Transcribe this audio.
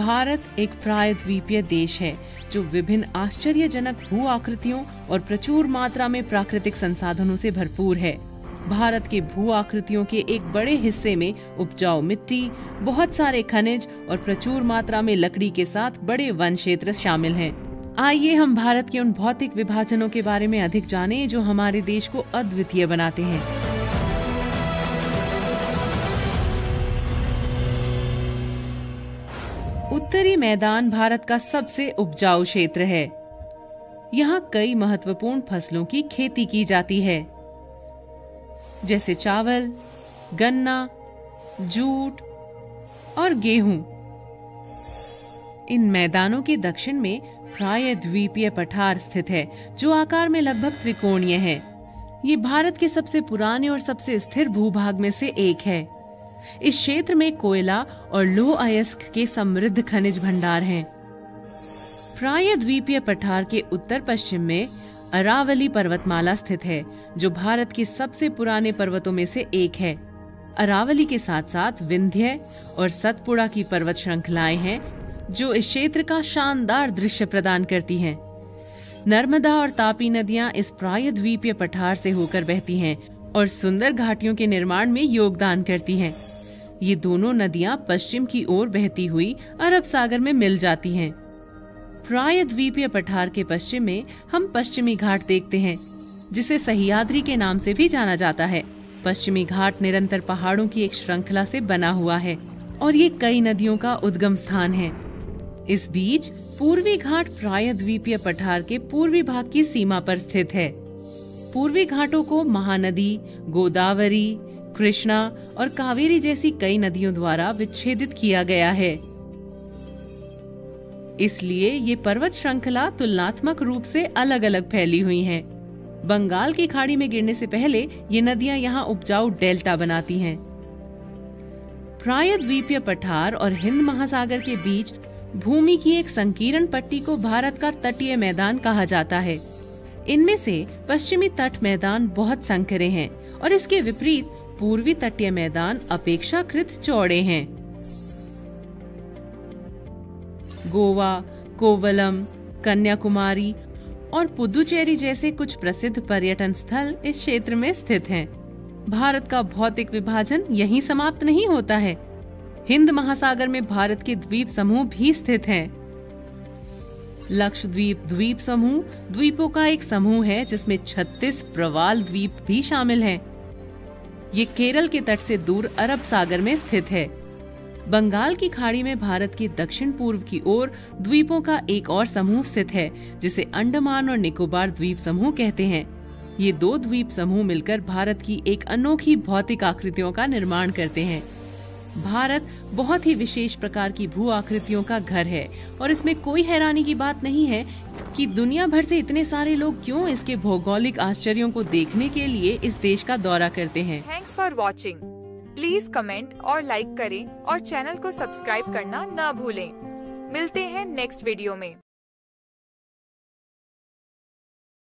भारत एक प्रायद्वीपीय देश है जो विभिन्न आश्चर्यजनक भू आकृतियों और प्रचुर मात्रा में प्राकृतिक संसाधनों से भरपूर है। भारत के भू आकृतियों के एक बड़े हिस्से में उपजाऊ मिट्टी, बहुत सारे खनिज और प्रचुर मात्रा में लकड़ी के साथ बड़े वन क्षेत्र शामिल हैं। आइए हम भारत के उन भौतिक विभाजनों के बारे में अधिक जानें जो हमारे देश को अद्वितीय बनाते हैं। उत्तरी मैदान भारत का सबसे उपजाऊ क्षेत्र है। यहाँ कई महत्वपूर्ण फसलों की खेती की जाती है, जैसे चावल, गन्ना, जूट और गेहूं। इन मैदानों के दक्षिण में प्रायद्वीपीय पठार स्थित है, जो आकार में लगभग त्रिकोणीय है। ये भारत के सबसे पुराने और सबसे स्थिर भूभाग में से एक है। इस क्षेत्र में कोयला और लौह अयस्क के समृद्ध खनिज भंडार हैं। प्रायद्वीपीय पठार के उत्तर पश्चिम में अरावली पर्वतमाला स्थित है, जो भारत के सबसे पुराने पर्वतों में से एक है। अरावली के साथ साथ विंध्य और सतपुड़ा की पर्वत श्रृंखलाएं हैं, जो इस क्षेत्र का शानदार दृश्य प्रदान करती हैं। नर्मदा और तापी नदियां इस प्रायद्वीपीय पठार से होकर बहती हैं और सुंदर घाटियों के निर्माण में योगदान करती हैं। ये दोनों नदियां पश्चिम की ओर बहती हुई अरब सागर में मिल जाती हैं। प्रायद्वीपीय पठार के पश्चिम में हम पश्चिमी घाट देखते हैं, जिसे सह्याद्री के नाम से भी जाना जाता है। पश्चिमी घाट निरंतर पहाड़ों की एक श्रृंखला से बना हुआ है और ये कई नदियों का उद्गम स्थान है। इस बीच पूर्वी घाट प्रायद्वीपीय पठार के पूर्वी भाग की सीमा पर स्थित है। पूर्वी घाटों को महानदी, गोदावरी, कृष्णा और कावेरी जैसी कई नदियों द्वारा विच्छेदित किया गया है। इसलिए ये पर्वत श्रृंखला तुलनात्मक रूप से अलग अलग फैली हुई हैं। बंगाल की खाड़ी में गिरने से पहले ये नदियां यहाँ उपजाऊ डेल्टा बनाती हैं। प्रायद्वीपीय पठार और हिंद महासागर के बीच भूमि की एक संकीर्ण पट्टी को भारत का तटीय मैदान कहा जाता है। इनमें से पश्चिमी तट मैदान बहुत संकरे हैं और इसके विपरीत पूर्वी तटीय मैदान अपेक्षाकृत चौड़े हैं। गोवा, कोवलम, कन्याकुमारी और पुदुचेरी जैसे कुछ प्रसिद्ध पर्यटन स्थल इस क्षेत्र में स्थित हैं। भारत का भौतिक विभाजन यहीं समाप्त नहीं होता है। हिंद महासागर में भारत के द्वीप समूह भी स्थित हैं। लक्षद्वीप द्वीप समूह द्वीपों का एक समूह है, जिसमें 36 प्रवाल द्वीप भी शामिल हैं। ये केरल के तट से दूर अरब सागर में स्थित है। बंगाल की खाड़ी में भारत के दक्षिण पूर्व की ओर द्वीपों का एक और समूह स्थित है, जिसे अंडमान और निकोबार द्वीप समूह कहते हैं। ये दो द्वीप समूह मिलकर भारत की एक अनोखी भौतिक आकृतियों का निर्माण करते हैं। भारत बहुत ही विशेष प्रकार की भू आकृतियों का घर है और इसमें कोई हैरानी की बात नहीं है कि दुनिया भर से इतने सारे लोग क्यों इसके भौगोलिक आश्चर्यों को देखने के लिए इस देश का दौरा करते हैं। Thanks for watching. Please comment और लाइक करें और चैनल को सब्सक्राइब करना न भूलें। मिलते हैं नेक्स्ट वीडियो में।